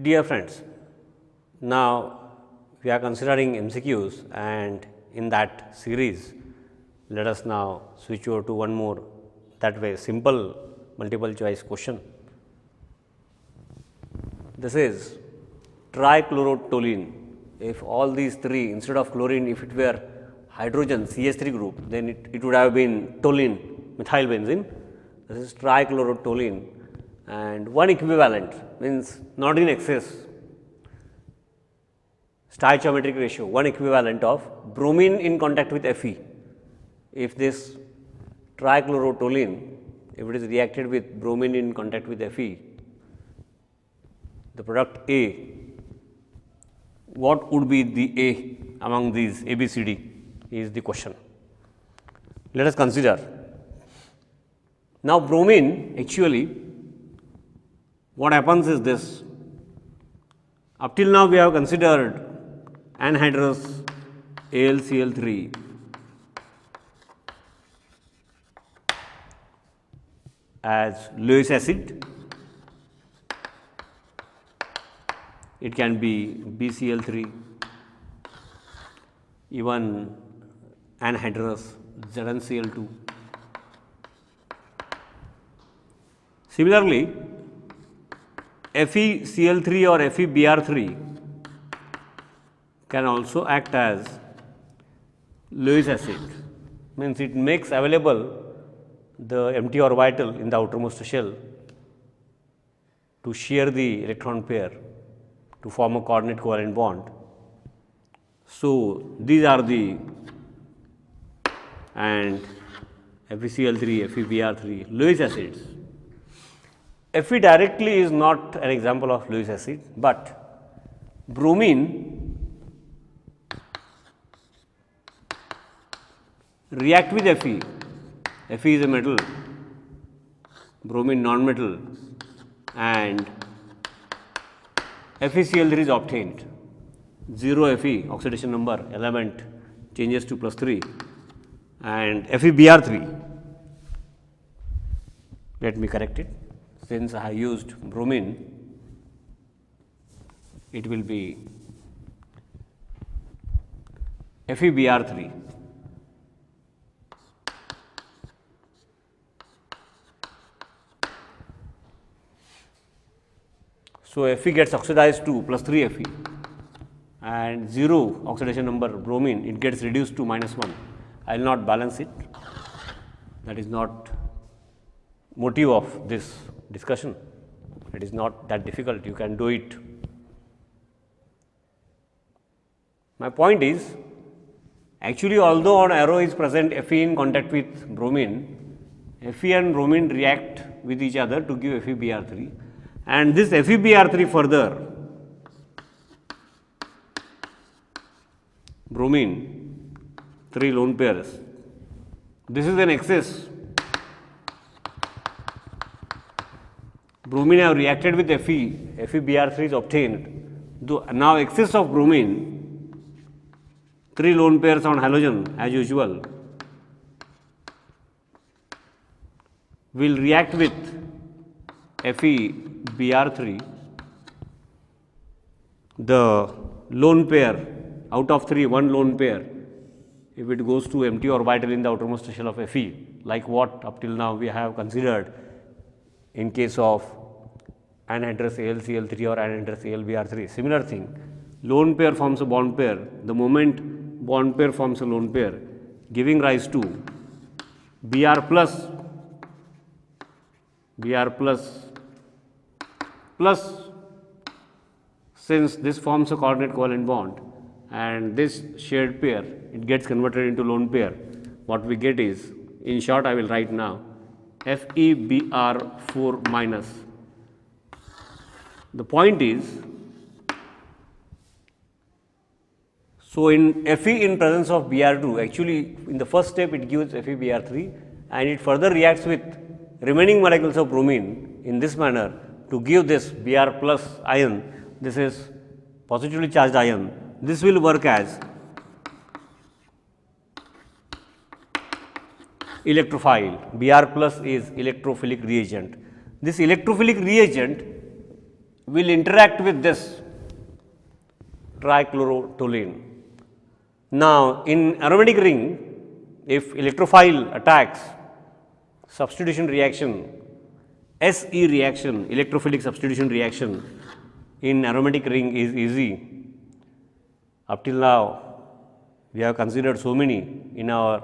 Dear friends, now we are considering MCQs, and in that series let us now switch over to one more that way simple multiple choice question. This is trichlorotoluene. If all these three, instead of chlorine, if it were hydrogen CH3 group, then it would have been toluene, methyl benzene. This is trichlorotoluene, and one equivalent means not in excess, stoichiometric ratio, one equivalent of bromine in contact with Fe. If this trichlorotoluene, if it is reacted with bromine in contact with Fe, the product A, what would be the A among these A, B, C, D is the question. Let us consider. Now, bromine actually what happens is this. Up till now we have considered anhydrous AlCl3 as Lewis acid. It can be BCl3, even anhydrous ZnCl2. Similarly, FeCl3 or FeBr3 can also act as Lewis acid, means it makes available the empty orbital in the outermost shell to share the electron pair to form a coordinate covalent bond. So, these are the and FeCl3, FeBr3 Lewis acids. Fe directly is not an example of Lewis acid, but bromine react with Fe. Fe is a metal, bromine non-metal, and FeCl3 is obtained. 0 Fe oxidation number element changes to +3, and FeBr3, let me correct it, since I have used bromine, it will be FeBr3. So, Fe gets oxidized to +3 Fe, and 0 oxidation number bromine, it gets reduced to -1. I will not balance it, that is not motive of this discussion. It is not that difficult, you can do it. My point is, actually although on arrow is present Fe in contact with bromine, Fe and bromine react with each other to give FeBr3, and this FeBr3 further bromine 3 lone pairs. This is an excess. Bromine have reacted with Fe, FeBr3 is obtained. Now, excess of bromine, 3 lone pairs on halogen as usual, will react with FeBr3. The lone pair out of 3, one lone pair, if it goes to empty orbital in the outermost shell of Fe, like what up till now we have considered in case of anhydrous AlCl3 or anhydrous AlBr3. Similar thing, lone pair forms a bond pair. The moment bond pair forms a lone pair, giving rise to Br plus since this forms a coordinate covalent bond, and this shared pair, it gets converted into lone pair. What we get is, in short I will write now, FeBr4 minus. The point is, so in Fe in presence of Br2, actually in the first step it gives FeBr3, and it further reacts with remaining molecules of bromine in this manner to give this Br plus ion. This is positively charged ion. This will work as electrophile. Br plus is electrophilic reagent. This electrophilic reagent will interact with this trichlorotoluene. Now, in aromatic ring, if electrophile attacks, substitution reaction, SE reaction, electrophilic substitution reaction in aromatic ring is easy. Up till now, we have considered so many in our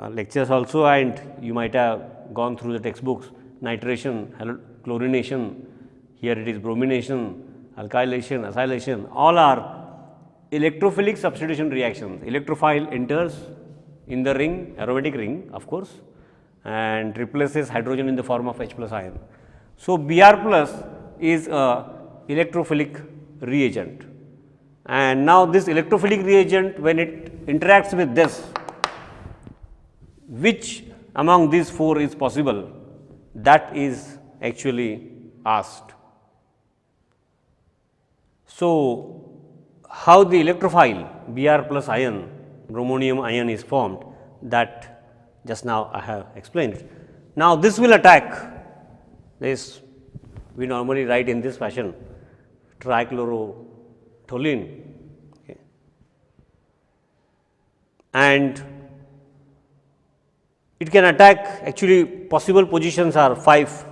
lectures also, and you might have gone through the textbooks: nitration, chlorination, here it is bromination, alkylation, acylation, all are electrophilic substitution reactions. Electrophile enters in the ring, aromatic ring of course, and replaces hydrogen in the form of H plus ion. So, Br plus is a electrophilic reagent, and now this electrophilic reagent, when it interacts with this, which among these four is possible, that is actually asked. So, how the electrophile Br plus ion, bromonium ion is formed, that just now I have explained. Now, this will attack this, we normally write in this fashion, trichlorotoluene, okay. And it can attack, actually possible positions are 5.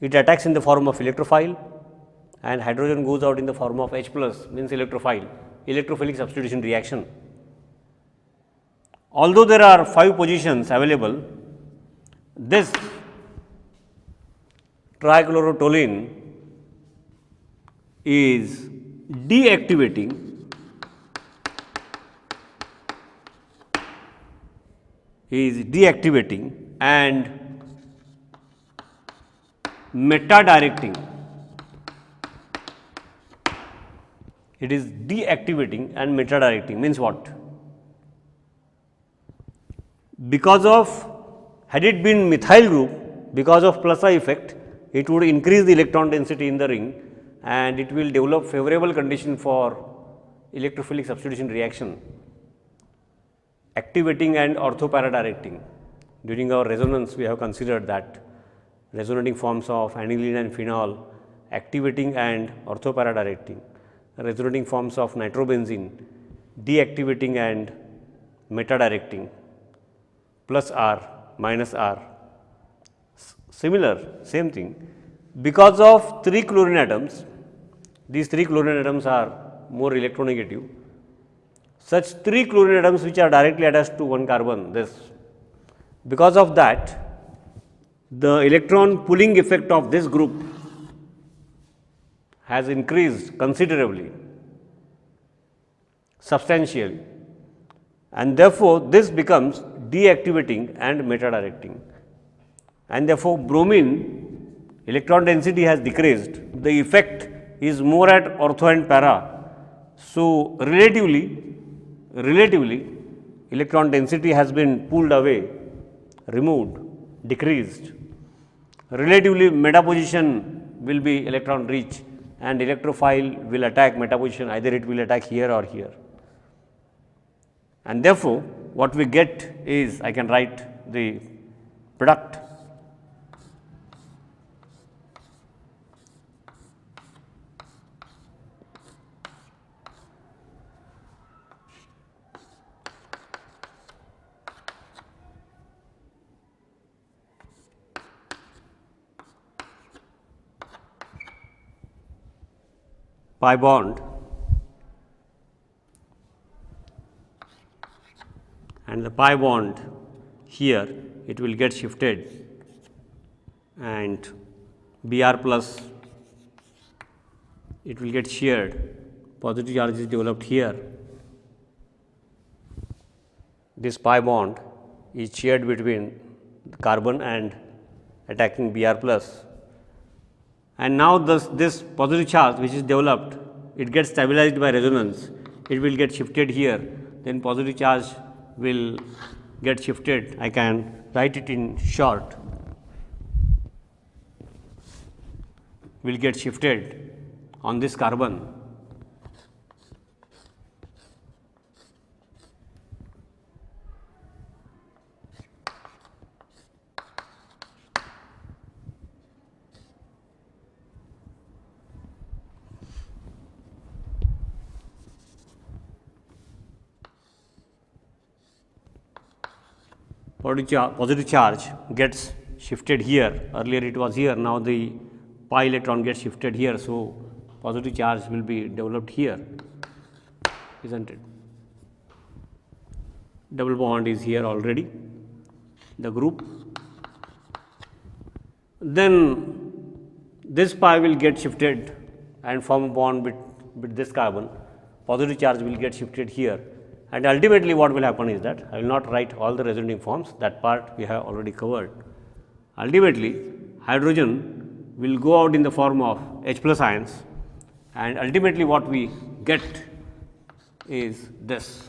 It attacks in the form of electrophile, and hydrogen goes out in the form of H plus, means electrophile, electrophilic substitution reaction. Although there are 5 positions available, this trichlorotoluene is deactivating and meta-directing. It is deactivating and meta-directing, means what? Because of, had it been methyl group, because of plus I effect, it would increase the electron density in the ring, and it will develop favorable condition for electrophilic substitution reaction, activating and orthoparadirecting. During our resonance, we have considered that resonating forms of aniline and phenol, activating and orthoparadirecting, resonating forms of nitrobenzene, deactivating and meta-directing, plus R, minus R. Similar, same thing. Because of 3 chlorine atoms, these 3 chlorine atoms are more electronegative. Such 3 chlorine atoms which are directly attached to one carbon, this, because of that, the electron pulling effect of this group has increased considerably, substantially, and therefore, this becomes deactivating and meta-directing, and therefore, bromine electron density has decreased, the effect is more at ortho and para. So, relatively electron density has been pulled away, removed, decreased. Relatively meta position will be electron rich, and electrophile will attack meta position, either it will attack here or here. And therefore, what we get is, I can write the product pi bond and the pi bond here, it will get shifted, and Br plus, it will get shared, positive charge is developed here. This pi bond is shared between carbon and attacking Br plus, and now this positive charge which is developed, it gets stabilized by resonance, it will get shifted here, then positive charge will get shifted. I can write it in short, will get shifted on this carbon, positive charge gets shifted here. Earlier it was here, now the pi electron gets shifted here. So, positive charge will be developed here, is not it? Double bond is here already, the group. Then this pi will get shifted and form a bond with this carbon. Positive charge will get shifted here, and ultimately what will happen is that I will not write all the resonating forms, that part we have already covered. Ultimately, hydrogen will go out in the form of H plus ions, and ultimately what we get is this.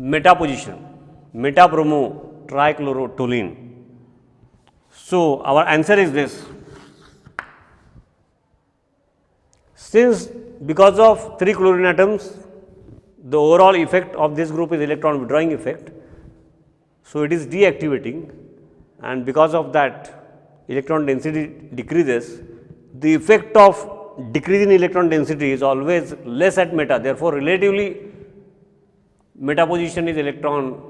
Meta position, meta-bromo trichlorotoluene. So, our answer is this. Since because of 3 chlorine atoms, the overall effect of this group is electron withdrawing effect. So, it is deactivating, and because of that electron density decreases. The effect of decrease in electron density is always less at meta. Therefore, relatively meta position is electron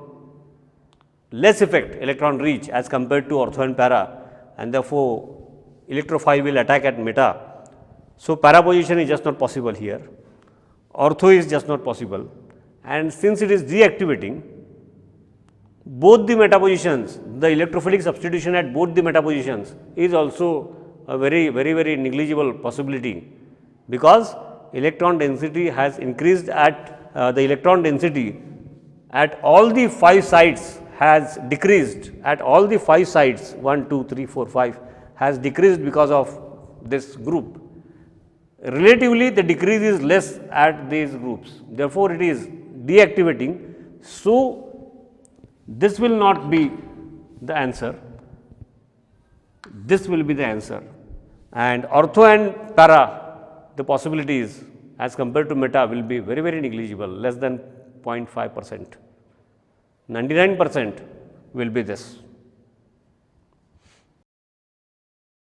less effect electron reach as compared to ortho and para, and therefore, electrophile will attack at meta. So, para position is just not possible here, ortho is just not possible, and since it is deactivating, both the meta positions, the electrophilic substitution at both the meta positions is also a very negligible possibility, because electron density has increased at the electron density at all the 5 sites has decreased at all the 5 sites 1, 2, 3, 4, 5 has decreased because of this group. Relatively the decrease is less at these groups, therefore, it is deactivating. So, this will not be the answer, this will be the answer, and ortho and para the possibilities as compared to meta will be very negligible, less than 0.5%, 99% will be this.